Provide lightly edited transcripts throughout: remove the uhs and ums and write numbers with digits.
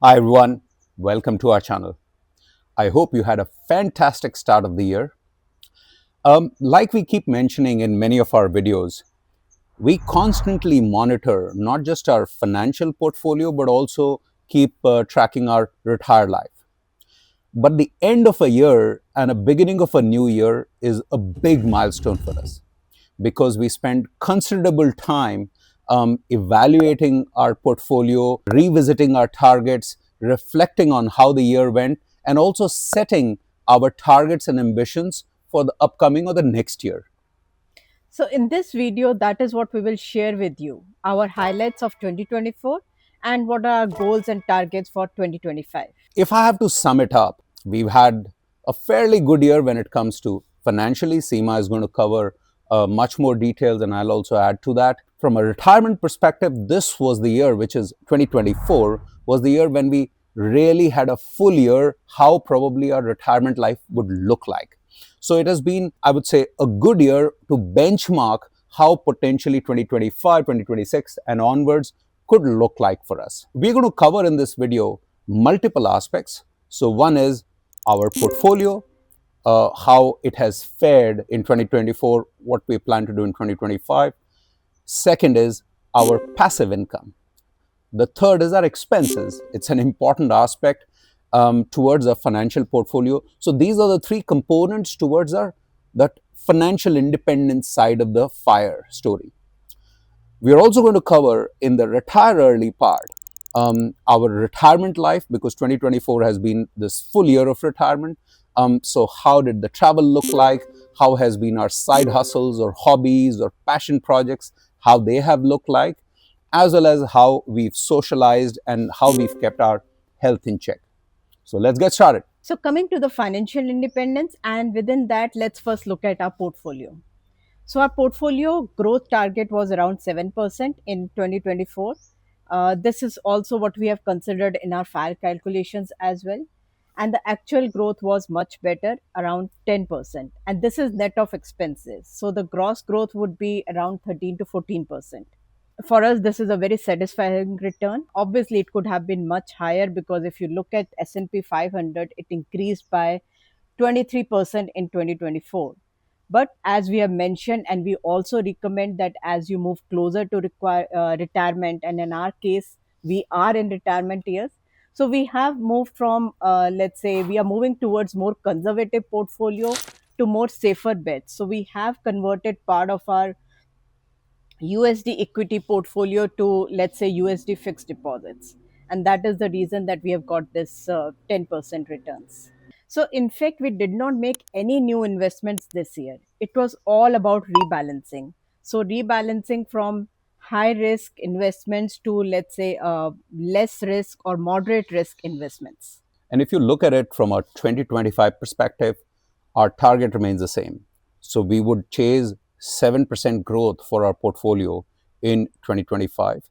Hi everyone, welcome to our channel. I hope you had a fantastic start of the year. Like we keep mentioning in many of our videos, we constantly monitor not just our financial portfolio but also keep tracking our retired life. But the end of a year and a beginning of a new year is a big milestone for us because we spend considerable time evaluating our portfolio, revisiting our targets, reflecting on how the year went, and also setting our targets and ambitions for the upcoming or the next year. So, in this video, that is what we will share with you our highlights of 2024 and what are our goals and targets for 2025. If I have to sum it up, we've had a fairly good year when it comes to financially. Seema is going to cover much more details, and I'll also add to that. From a retirement perspective, this was the year, which is 2024, was the year when we really had a full year how probably our retirement life would look like. So it has been, I would say, a good year to benchmark how potentially 2025, 2026, and onwards could look like for us. We're going to cover in this video multiple aspects. So, one is our portfolio, how it has fared in 2024, what we plan to do in 2025. Second is our passive income. The third is our expenses. It's an important aspect towards a financial portfolio. So these are the three components towards our that financial independence side of the FIRE story. We are also going to cover in the retire early part our retirement life because 2024 has been this full year of retirement. So, how did the travel look like? How has been our side hustles or hobbies or passion projects? How they have looked like, as well as how we've socialized and how we've kept our health in check. So, let's get started. So, coming to the financial independence, and within that, let's first look at our portfolio. So, our portfolio growth target was around 7% in 2024. This is also what we have considered in our FIRE calculations as well. And the actual growth was much better, around 10%. And this is net of expenses. So, the gross growth would be around 13 to 14%. For us, this is a very satisfying return. Obviously, it could have been much higher because if you look at S&P 500, it increased by 23% in 2024. But as we have mentioned, and we also recommend that as you move closer to retirement, and in our case, we are in retirement years. So we have moved from, let's say, we are moving towards more conservative portfolio to more safer bets. So we have converted part of our USD equity portfolio to, let's say, USD fixed deposits. And that is the reason that we have got this 10% returns. So, in fact, we did not make any new investments this year. It was all about rebalancing. So, rebalancing from high risk investments to, let's say, less risk or moderate risk investments. And if you look at it from a 2025 perspective, our target remains the same. So we would chase 7% growth for our portfolio in 2025.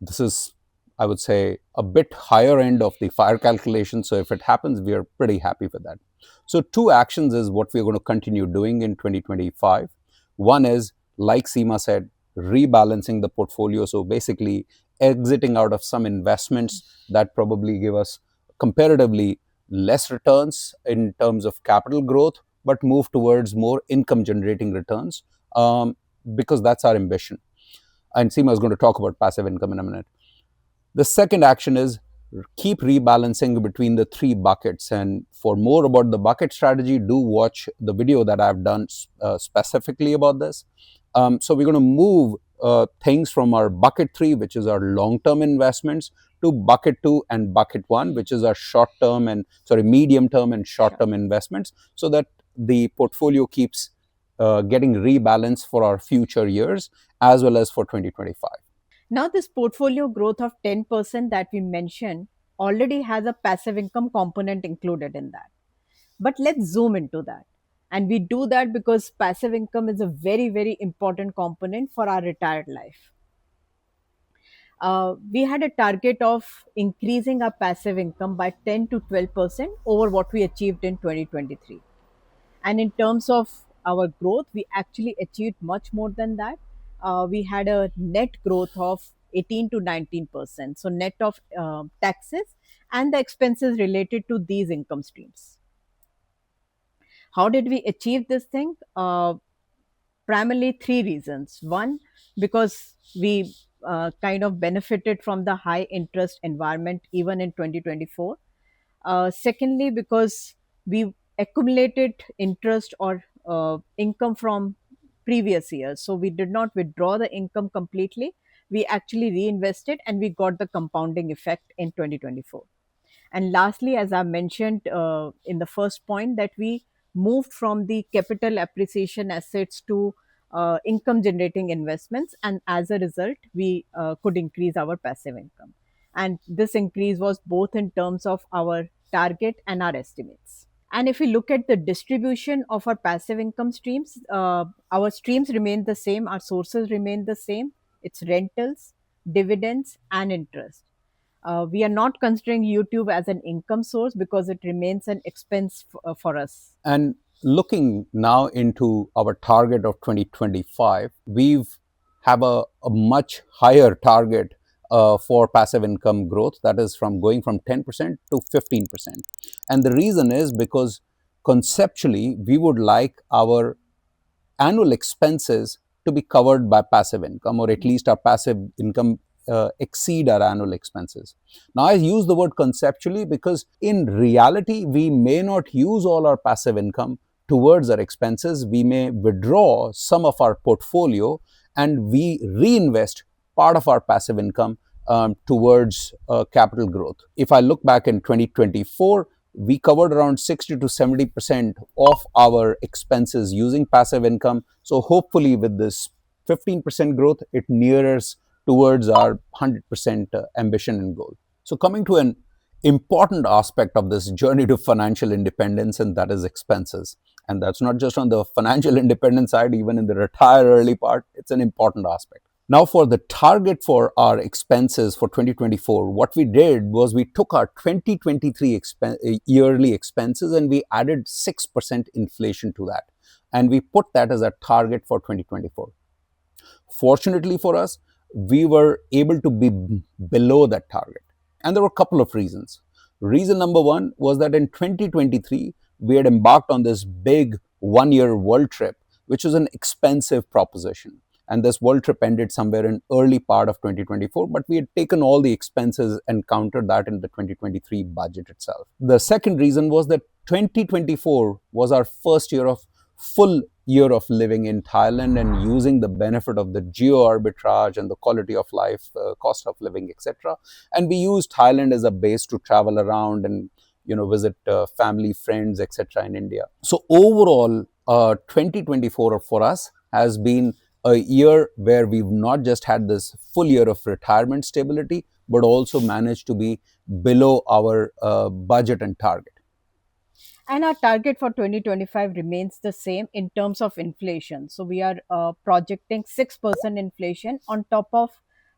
This is, I would say, a bit higher end of the FIRE calculation. So if it happens, we are pretty happy with that. So two actions is what we're going to continue doing in 2025. One is, like Seema said, rebalancing the portfolio. So basically, exiting out of some investments that probably give us comparatively less returns in terms of capital growth, but move towards more income generating returns because that's our ambition. And Seema is going to talk about passive income in a minute. The second action is keep rebalancing between the three buckets. And for more about the bucket strategy, do watch the video that I've done specifically about this. So we're going to move things from our bucket three, which is our long-term investments, to bucket two and bucket one, which is our short-term and medium-term and Sure. short-term investments, so that the portfolio keeps getting rebalanced for our future years as well as for 2025. Now, this portfolio growth of 10% that we mentioned already has a passive income component included in that. But let's zoom into that. And we do that because passive income is a very, very important component for our retired life. We had a target of increasing our passive income by 10 to 12% over what we achieved in 2023. And in terms of our growth, we actually achieved much more than that. We had a net growth of 18 to 19%. So net of taxes and the expenses related to these income streams. How did we achieve this thing? Primarily three reasons. One, because we kind of benefited from the high interest environment even in 2024. Secondly, because we accumulated interest or income from previous years. So we did not withdraw the income completely. We actually reinvested and we got the compounding effect in 2024. And lastly, as I mentioned in the first point, that we moved from the capital appreciation assets to income generating investments. And as a result, we could increase our passive income. And this increase was both in terms of our target and our estimates. And if we look at the distribution of our passive income streams, our streams remain the same, our sources remain the same. It's rentals, dividends, and interest. We are not considering YouTube as an income source because it remains an expense for us. And looking now into our target of 2025, we've have a much higher target for passive income growth, that is from going from 10% to 15%. And the reason is because conceptually we would like our annual expenses to be covered by passive income, or at least our passive income exceed our annual expenses. Now, I use the word conceptually because in reality, we may not use all our passive income towards our expenses. We may withdraw some of our portfolio and we reinvest part of our passive income towards capital growth. If I look back in 2024, we covered around 60 to 70% of our expenses using passive income. So hopefully with this 15% growth, it nears towards our 100% ambition and goal. So coming to an important aspect of this journey to financial independence, and that is expenses. And that's not just on the financial independence side, even in the retire early part, it's an important aspect. Now, for the target for our expenses for 2024, what we did was we took our 2023 yearly expenses and we added 6% inflation to that. And we put that as a target for 2024. Fortunately for us, we were able to be below that target. And there were a couple of reasons. Reason number one was that in 2023, we had embarked on this big 1 year world trip, which was an expensive proposition. And this world trip ended somewhere in early part of 2024, but we had taken all the expenses and counted that in the 2023 budget itself. The second reason was that 2024 was our first full year of living in Thailand and using the benefit of the geo arbitrage and the quality of life, cost of living, etc. And we used Thailand as a base to travel around and visit family, friends, etc. in India. So overall, 2024 for us has been a year where we've not just had this full year of retirement stability, but also managed to be below our budget and target. And our target for 2025 remains the same in terms of inflation. So we are projecting 6% inflation on top of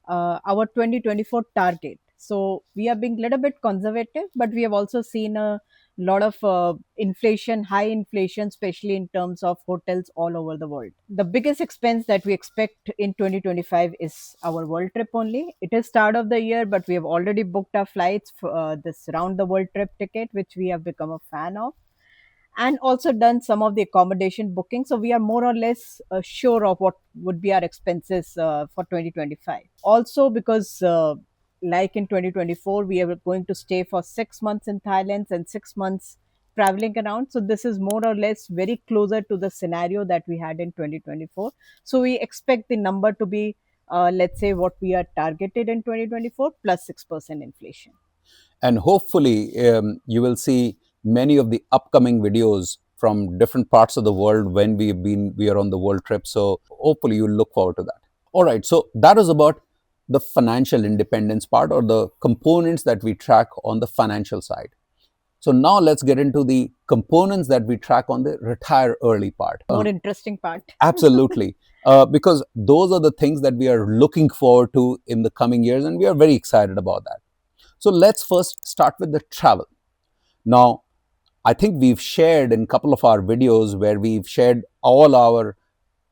our 2024 target. So we are being a little bit conservative, but we have also seen a lot of inflation, high inflation, especially in terms of hotels all over the world. The biggest expense that we expect in 2025 is our world trip only. It is start of the year, but we have already booked our flights for this round the world trip ticket, which we have become a fan of, and also done some of the accommodation booking. So we are more or less sure of what would be our expenses for 2025. Also, because like in 2024, we are going to stay for 6 months in Thailand and 6 months traveling around. So this is more or less very closer to the scenario that we had in 2024. So we expect the number to be, let's say, what we are targeted in 2024 plus 6% inflation. And hopefully, you will see many of the upcoming videos from different parts of the world when we are on the world trip. So hopefully you'll look forward to that. All right, so that is about the financial independence part, or the components that we track on the financial side. So now let's get into the components that we track on the retire early part. More interesting part. Absolutely. Because those are the things that we are looking forward to in the coming years, and we are very excited about that. So let's first start with the travel. Now, I think we've shared in a couple of our videos where we've shared all our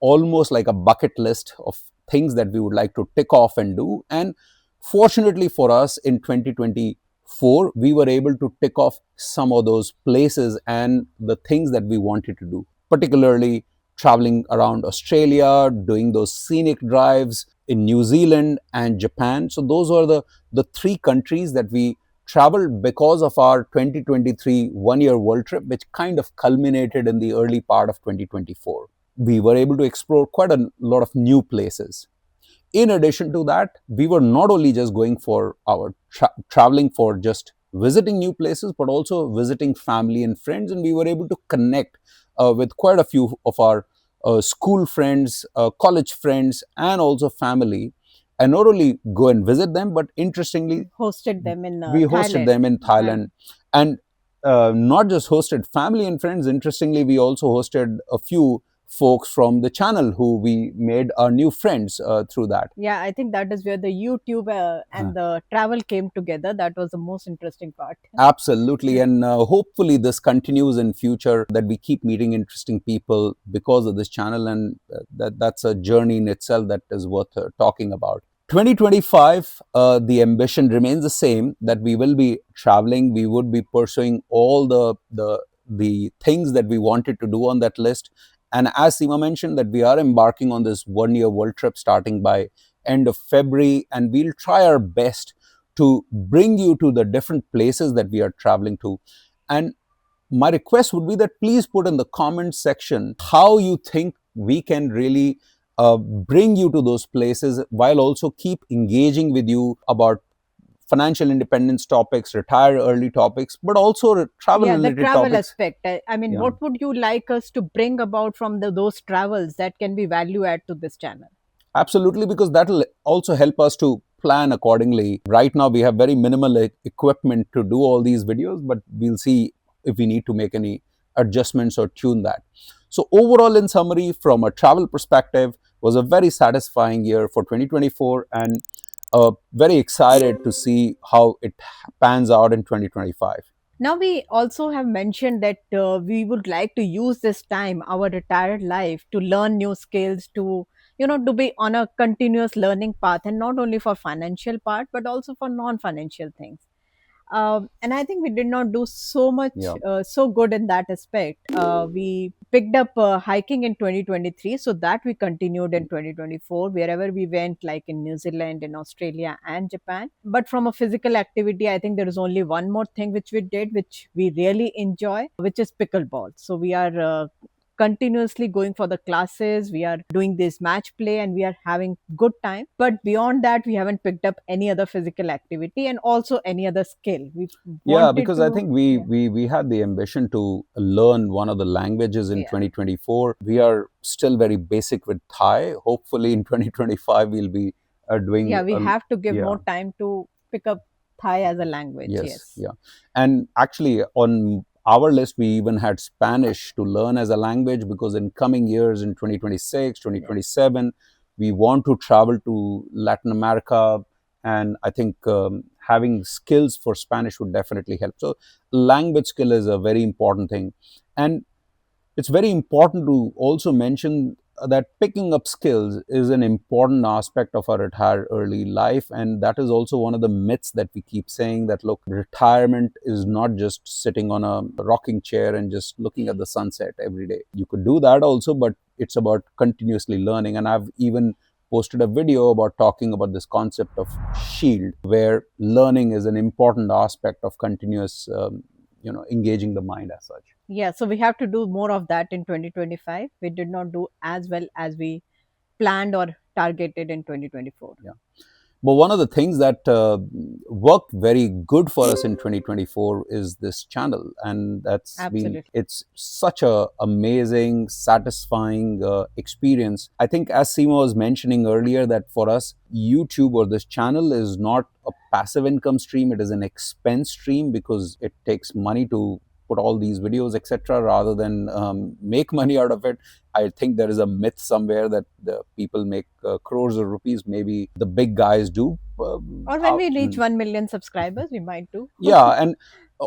almost like a bucket list of things that we would like to tick off and do. And fortunately for us, in 2024, we were able to tick off some of those places and the things that we wanted to do, particularly traveling around Australia, doing those scenic drives in New Zealand and Japan. So those were the three countries that we traveled because of our 2023 one-year world trip, which kind of culminated in the early part of 2024. We were able to explore quite a lot of new places. In addition to that, we were not only just going for our traveling for just visiting new places, but also visiting family and friends, and we were able to connect with quite a few of our school friends, college friends, and also family, and not only go and visit them, but interestingly, Hosted them in we hosted Thailand. them in Thailand. And not just hosted family and friends, interestingly, we also hosted a few folks from the channel who we made our new friends through that. Yeah, I think that is where the YouTube Huh. and the travel came together. That was the most interesting part. Absolutely. And hopefully this continues in future, that we keep meeting interesting people because of this channel. And that's a journey in itself that is worth talking about. 2025, the ambition remains the same, that we will be traveling, we would be pursuing all the things that we wanted to do on that list. And as Seema mentioned, that we are embarking on this one-year world trip starting by end of February, and we'll try our best to bring you to the different places that we are traveling to. And my request would be that please put in the comment section how you think we can really bring you to those places, while also keep engaging with you about financial independence topics, retire early topics, but also travel Yeah, the related travel topics. aspect. I mean, Yeah. what would you like us to bring about from those travels that can be value add to this channel? Absolutely, because that will also help us to plan accordingly. Right now, we have very minimal equipment to do all these videos, but we'll see if we need to make any adjustments or tune that. So, overall, in summary, from a travel perspective, was a very satisfying year for 2024, and very excited to see how it pans out in 2025. Now, we also have mentioned that we would like to use this time, our retired life, to learn new skills, to be on a continuous learning path, and not only for financial part, but also for non-financial things. And I think we did not do so much Yeah. so good in that aspect. We picked up hiking in 2023, so that we continued in 2024 wherever we went, like in New Zealand, in Australia, and Japan. But from a physical activity, I think there is only one more thing which we did, which we really enjoy, which is pickleball. So we are continuously going for the classes, we are doing this match play, and we are having good time. But beyond that, we haven't picked up any other physical activity and also any other skill we Yeah, wanted because I to. think we Yeah, we we had the ambition to learn one of the languages in yeah, 2024. We are still very basic with Thai. Hopefully, in 2025, we'll be doing. yeah, we have to give Yeah. more time to pick up Thai as a language. Yes. Yes. Yeah. And actually, on our list, we even had Spanish to learn as a language, because in coming years, in 2026, Yeah. 2027, we want to travel to Latin America. And I think having skills for Spanish would definitely help. So, language skill is a very important thing. And it's very important to also mention that picking up skills is an important aspect of our retire early life. And that is also one of the myths that we keep saying, that look, retirement is not just sitting on a rocking chair and just looking at the sunset every day. You could do that also, but it's about continuously learning. And I've even posted a video about talking about this concept of shield, where learning is an important aspect of continuous engaging the mind as such. Yeah, so we have to do more of that in 2025. We did not do as well as we planned or targeted in 2024. Yeah. But one of the things that worked very good for us in 2024 is this channel, and Absolutely. it's such a amazing, satisfying experience. I think, as Seema was mentioning earlier, that for us, YouTube or this channel is not a passive income stream; it is an expense stream, because it takes money to put all these videos, etc., rather than make money out of it. I think there is a myth somewhere that the people make crores of rupees. Maybe the big guys do. Or when we reach 1 million subscribers, we might do. Yeah, and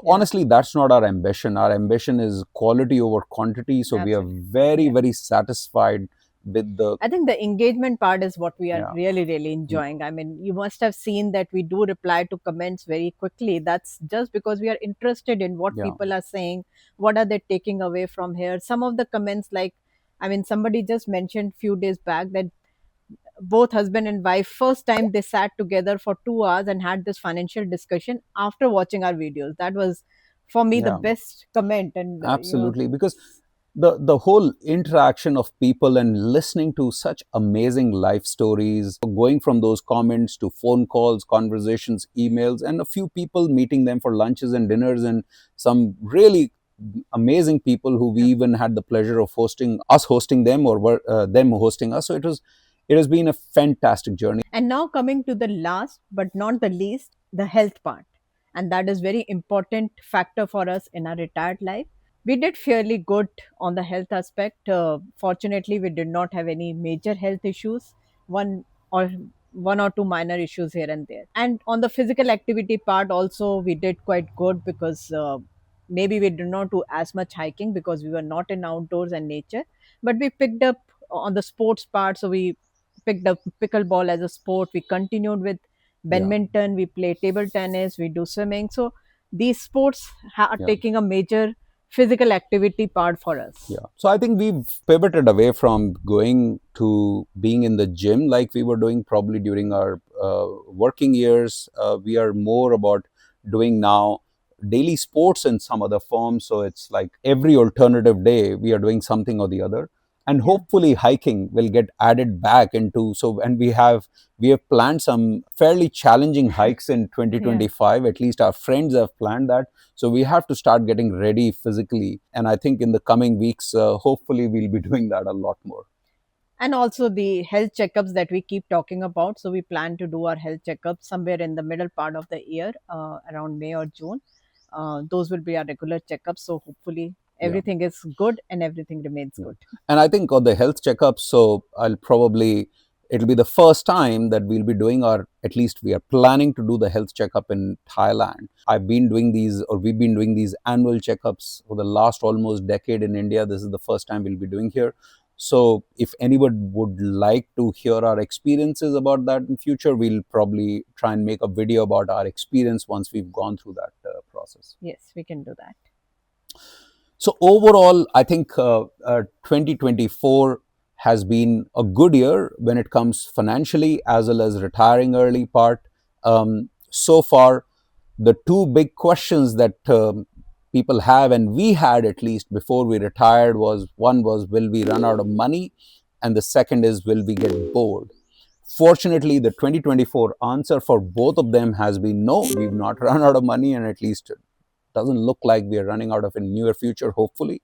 Yeah, honestly, that's not our ambition. Our ambition is quality over quantity. So we are absolutely. very, Yeah. very satisfied with the I think the engagement part is what we are yeah really mm, enjoying. I mean, you must have seen that we do reply to comments very quickly. That's just because we are interested in what yeah people are saying, what are they taking away from here. Some of the comments, like, I mean, somebody just mentioned few days back that both husband and wife, first time they sat together for 2 hours and had this financial discussion after watching our videos. That was for me the yeah best comment, and absolutely, because the whole interaction of people and listening to such amazing life stories, going from those comments to phone calls, conversations, emails, and a few people meeting them for lunches and dinners, and some really amazing people who we even had the pleasure of hosting them, or them hosting us. So it has been a fantastic journey. And now coming to the last but not the least, the health part. And that is very important factor for us in our retired life. We did fairly good on the health aspect. Fortunately, we did not have any major health issues. One or one or two minor issues here and there. And on the physical activity part, also we did quite good because maybe we did not do as much hiking because we were not in outdoors and nature. But we picked up on the sports part. So we picked up pickleball as a sport. We continued with Yeah, badminton. We play table tennis. We do swimming. So these sports are yeah. taking a major physical activity part for Yeah. us. So I think we've pivoted away from going to being in the gym like we were doing probably during our working years. We are more about doing now daily sports in some other form. So it's like every alternative day we are doing something or the other. And Yeah. hopefully hiking will get added back into, so, and we have planned some fairly challenging hikes in Yeah. 2025. At least our friends have planned that, so we have to start getting ready physically. And I think in the coming weeks, hopefully, we'll be doing that a lot more. And also the health checkups that we keep talking about. So we plan to do our health checkups somewhere in the middle part of the year, around May or June. Those will be our regular checkups. So hopefully Yeah. everything is good and everything remains Yeah. good. And I think on the health checkup, so it'll be the first time that we'll be doing, or at least we are planning to do the health checkup in Thailand. We've been doing these annual checkups for the last almost decade in India. This is the first time we'll be doing here. So if anyone would like to hear our experiences about that in future, we'll probably try and make a video about our experience once we've gone through that process. Yes, we can do that. So overall, I think 2024 has been a good year when it comes financially as well as retiring early part. So far, the two big questions that people have, and we had at least before we retired, was one was, will we run out of money? And the second is, will we get bored? Fortunately, the 2024 answer for both of them has been no, we've not run out of money, and at least doesn't look like we are running out of in near future, hopefully.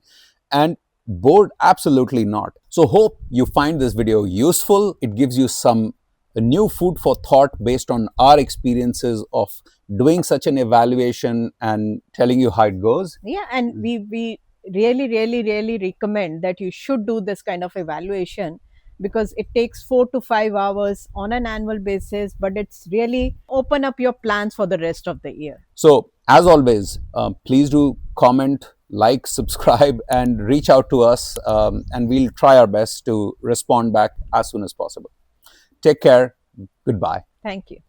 And bored, absolutely not. So hope you find this video useful. It gives you some new food for thought based on our experiences of doing such an evaluation and telling you how it goes. Yeah, and we really recommend that you should do this kind of evaluation because it takes 4 to 5 hours on an annual basis, but it's really open up your plans for the rest of the year. So as always, please do comment, like, subscribe, and reach out to us, and we'll try our best to respond back as soon as possible. Take care. Goodbye. Thank you.